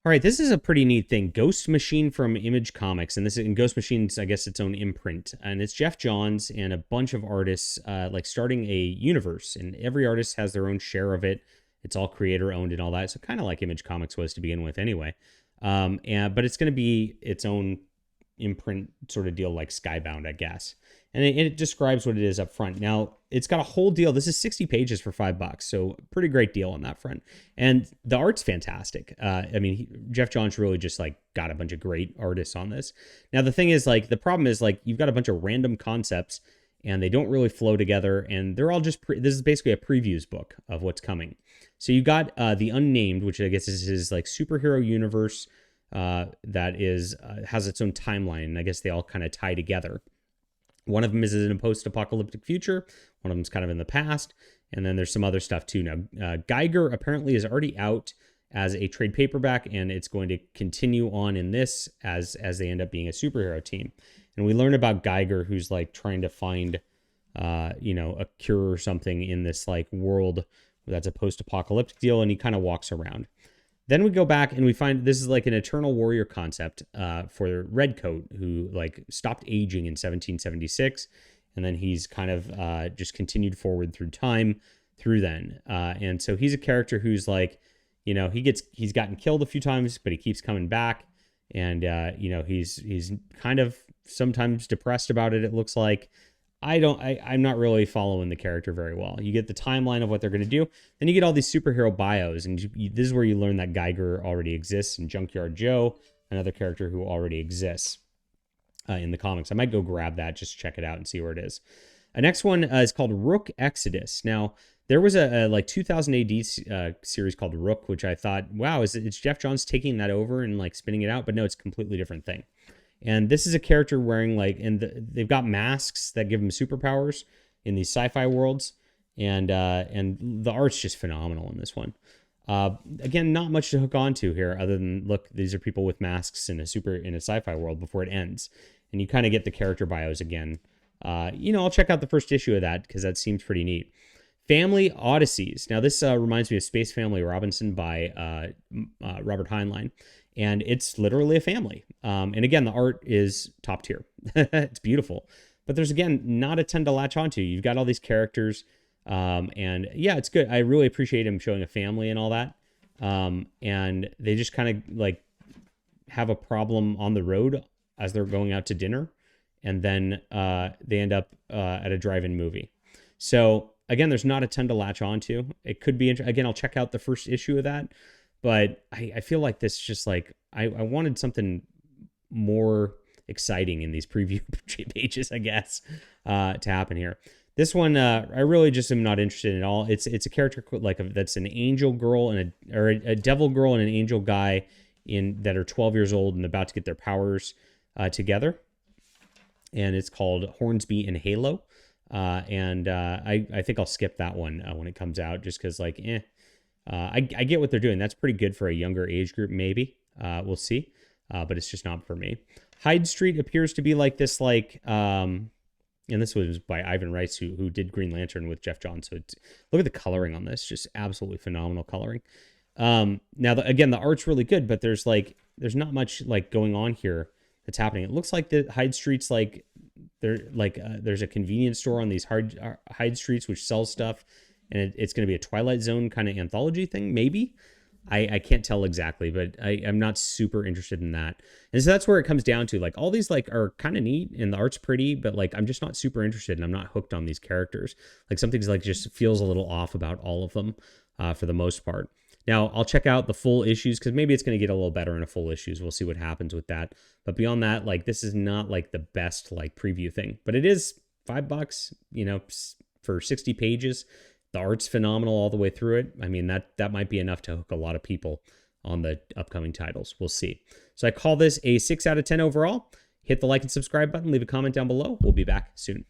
All right, this is a pretty neat thing. Ghost Machine from Image Comics, and this is in Ghost Machine's, I guess, its own imprint, and it's Geoff Johns and a bunch of artists, like starting a universe, and every artist has their own share of it. It's all creator owned and all that, so kind of like Image Comics was to begin with, anyway. And but it's going to be its own imprint sort of deal, like Skybound, I guess. And it describes what it is up front. Now, it's got a whole deal. This is 60 pages for $5, so pretty great deal on that front. And the art's fantastic. I mean, Geoff Johns really just like got a bunch of great artists on this. Now, the thing is, like, the problem is, like, you've got a bunch of random concepts and they don't really flow together, and they're all just this is basically a previews book of what's coming. So you got the Unnamed, which I guess is his like superhero universe that is has its own timeline, and I guess they all kind of tie together. One of them is in a post-apocalyptic future. One of them's kind of in the past, and then there's some other stuff too. Now, Geiger apparently is already out as a trade paperback, and it's going to continue on in this as they end up being a superhero team. And we learn about Geiger, who's like trying to find, a cure or something in this like world that's a post-apocalyptic deal, and he kind of walks around. Then we go back and we find this is like an Eternal Warrior concept for Redcoat, who like stopped aging in 1776, and then he's kind of just continued forward through time through then. And so he's a character who's like, he's gotten killed a few times, but he keeps coming back, and he's kind of sometimes depressed about it. It looks like. I'm not really following the character very well. You get the timeline of what they're going to do. Then you get all these superhero bios. And this is where you learn that Geiger already exists, and Junkyard Joe, another character who already exists in the comics. I might go grab that, just check it out and see where it is. The next one is called Rook Exodus. Now, there was a like 2000 AD series called Rook, which I thought, wow, it's Geoff Johns taking that over and like spinning it out? But no, it's a completely different thing. And this is a character wearing like, and they've got masks that give them superpowers in these sci-fi worlds, and the art's just phenomenal in this one. Again, not much to hook onto here, other than look, these are people with masks in a sci-fi world before it ends, and you kind of get the character bios again. I'll check out the first issue of that because that seems pretty neat. Family Odysseys. Now this reminds me of Space Family Robinson by Robert Heinlein. And it's literally a family. And again, the art is top tier. It's beautiful. But there's, again, not a ton to latch onto. You've got all these characters. And yeah, it's good. I really appreciate him showing a family and all that. And they just kind of like have a problem on the road as they're going out to dinner. And then they end up at a drive-in movie. So again, there's not a ton to latch onto. It could be, again, I'll check out the first issue of that. But I feel like this just like, I wanted something more exciting in these preview pages, I guess, to happen here. This one, I really just am not interested in at all. It's a character like that's an angel girl and a devil girl and an angel guy that are 12 years old and about to get their powers together. And it's called Hornsby and Halo. I think I'll skip that one when it comes out, just because like, I get what they're doing. That's pretty good for a younger age group, maybe. We'll see. But it's just not for me. Hyde Street appears to be like this, like, and this was by Ivan Rice, who did Green Lantern with Geoff Johns. So look at the coloring on this, just absolutely phenomenal coloring. Now, again, the art's really good, but there's not much like going on here that's happening. It looks like the Hyde Street's like there's a convenience store on these Hyde Streets which sells stuff. And it's going to be a Twilight Zone kind of anthology thing, maybe. I can't tell exactly, but I'm not super interested in that. And so that's where it comes down to. Like, all these like are kind of neat and the art's pretty, but like I'm just not super interested and I'm not hooked on these characters. Like something's like just feels a little off about all of them for the most part. Now, I'll check out the full issues because maybe it's going to get a little better in a full issues. We'll see what happens with that. But beyond that, like this is not like the best like preview thing, but it is $5, for 60 pages. The art's phenomenal all the way through it. I mean, that might be enough to hook a lot of people on the upcoming titles. We'll see. So I call this a 6 out of 10 overall. Hit the like and subscribe button. Leave a comment down below. We'll be back soon.